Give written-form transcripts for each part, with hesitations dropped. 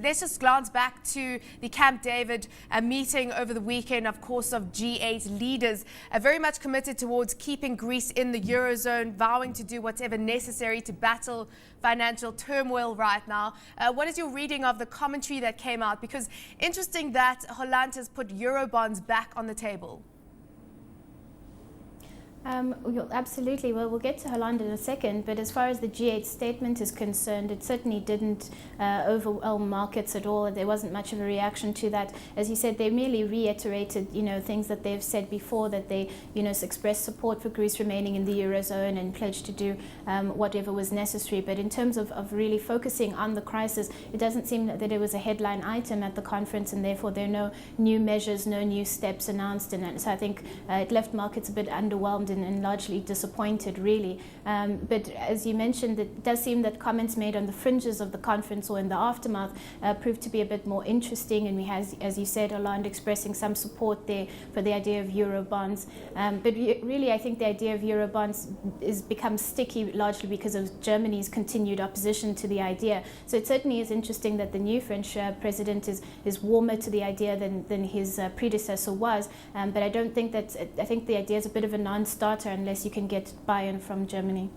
let's just glance back to the Camp David meeting over the weekend, of course, of G8 leaders, very much committed towards keeping Greece in the Eurozone, vowing to do whatever necessary to battle financial turmoil right now. What is your reading of the commentary that came out? Because interesting that Holland has put Eurobonds back on the table. Absolutely. Well, we'll get to Holland in a second, but as far as the G8 statement is concerned, it certainly didn't overwhelm markets at all. There wasn't much of a reaction to that. As you said, they merely reiterated, things that they've said before, that they, expressed support for Greece remaining in the Eurozone and pledged to do whatever was necessary. But in terms of really focusing on the crisis, it doesn't seem that it was a headline item at the conference, and therefore there are no new measures, no new steps announced in it. So I think it left markets a bit underwhelmed and largely disappointed, really. But as you mentioned, it does seem that comments made on the fringes of the conference or in the aftermath proved to be a bit more interesting. And we have, as you said, Hollande expressing some support there for the idea of Eurobonds. But really, I think the idea of Eurobonds is become sticky largely because of Germany's continued opposition to the idea. So it certainly is interesting that the new French president is warmer to the idea than his predecessor was. But I don't think that, I think the idea is a bit of a non-starter unless you can get buy-in from Germany.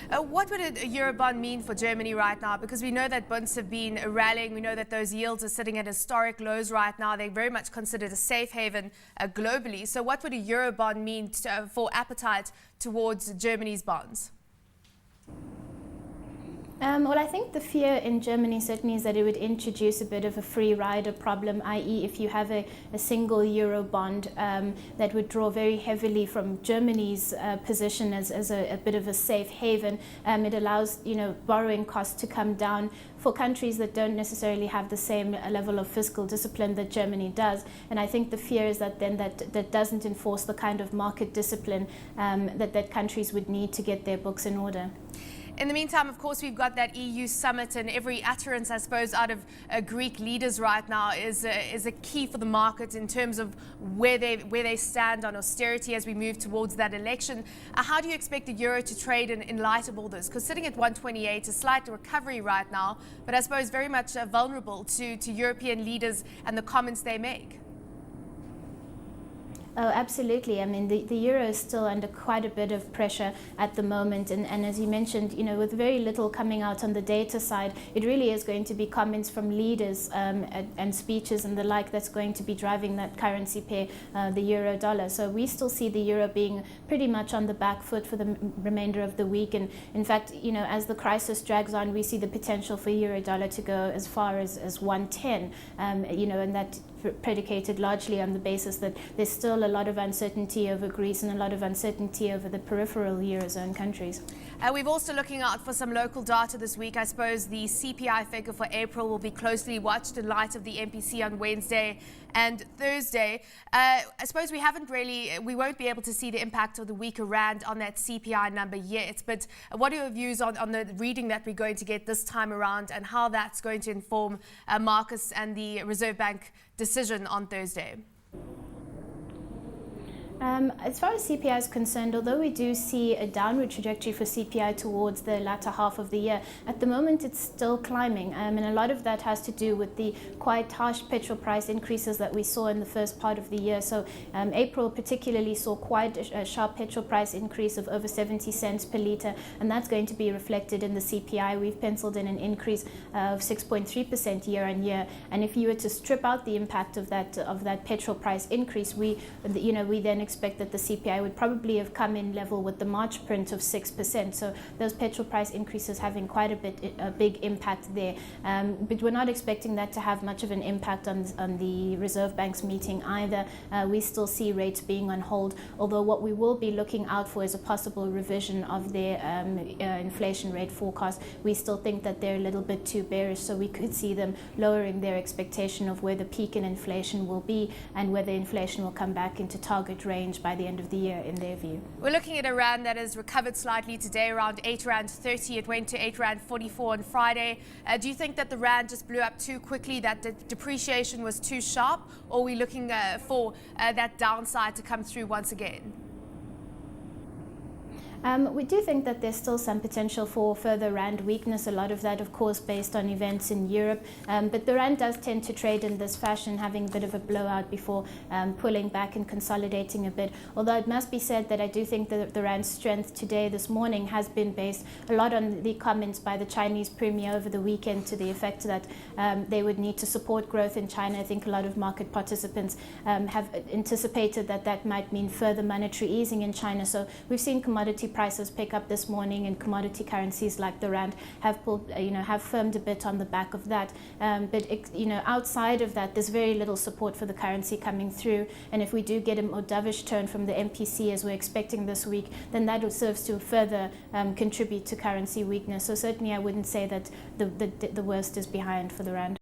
What would a Eurobond mean for Germany right now? Because we know that bonds have been rallying. We know that those yields are sitting at historic lows right now. They're very much considered a safe haven globally. So what would a Eurobond mean for appetite towards Germany's bonds? Well, I think the fear in Germany certainly is that it would introduce a bit of a free rider problem, i.e. if you have a single euro bond that would draw very heavily from Germany's position as a bit of a safe haven, it allows borrowing costs to come down for countries that don't necessarily have the same level of fiscal discipline that Germany does. And I think the fear is that then that doesn't enforce the kind of market discipline that countries would need to get their books in order. In the meantime, of course, we've got that EU summit, and every utterance, I suppose, out of Greek leaders right now is a key for the market in terms of where they stand on austerity as we move towards that election. How do you expect the euro to trade in light of all this? Because sitting at 128, a slight recovery right now, but I suppose very much vulnerable to European leaders and the comments they make. Oh, absolutely. I mean, the euro is still under quite a bit of pressure at the moment. And as you mentioned, with very little coming out on the data side, it really is going to be comments from leaders and speeches and the like that's going to be driving that currency pair, the euro dollar. So we still see the euro being pretty much on the back foot for the remainder of the week. And in fact, as the crisis drags on, we see the potential for euro dollar to go as far as 110, and that predicated largely on the basis that there's still a lot of uncertainty over Greece and a lot of uncertainty over the peripheral Eurozone countries. We're also looking out for some local data this week. I suppose the CPI figure for April will be closely watched in light of the MPC on Wednesday and Thursday. I suppose we won't be able to see the impact of the weaker rand on that CPI number yet. But what are your views on the reading that we're going to get this time around and how that's going to inform markets and the Reserve Bank decision on Thursday? As far as CPI is concerned, although we do see a downward trajectory for CPI towards the latter half of the year, at the moment it's still climbing. And a lot of that has to do with the quite harsh petrol price increases that we saw in the first part of the year. So April particularly saw quite a sharp petrol price increase of over 70 cents per litre, and that's going to be reflected in the CPI. We've penciled in an increase of 6.3% year on year. And if you were to strip out the impact of that petrol price increase, we then expect that the CPI would probably have come in level with the March print of 6%. So those petrol price increases having quite a big impact there. But we're not expecting that to have much of an impact on the Reserve Bank's meeting either. We still see rates being on hold, although what we will be looking out for is a possible revision of their inflation rate forecast. We still think that they're a little bit too bearish, so we could see them lowering their expectation of where the peak in inflation will be and whether inflation will come back into target range by the end of the year, in their view. We're looking at a rand that has recovered slightly today, around 8 Rand 30. It went to 8 Rand 44 on Friday. Do you think that the rand just blew up too quickly, that the depreciation was too sharp, or are we looking for that downside to come through once again? We do think that there's still some potential for further rand weakness, a lot of that of course based on events in Europe, but the rand does tend to trade in this fashion, having a bit of a blowout before pulling back and consolidating a bit. Although it must be said that I do think that the rand's strength today, this morning, has been based a lot on the comments by the Chinese Premier over the weekend to the effect that they would need to support growth in China. I think a lot of market participants have anticipated that that might mean further monetary easing in China. So we've seen commodity prices pick up this morning, and commodity currencies like the rand have pulled, have firmed a bit on the back of that. But outside of that, there's very little support for the currency coming through. And if we do get a more dovish turn from the MPC as we're expecting this week, then that serves to further contribute to currency weakness. So certainly, I wouldn't say that the worst is behind for the rand.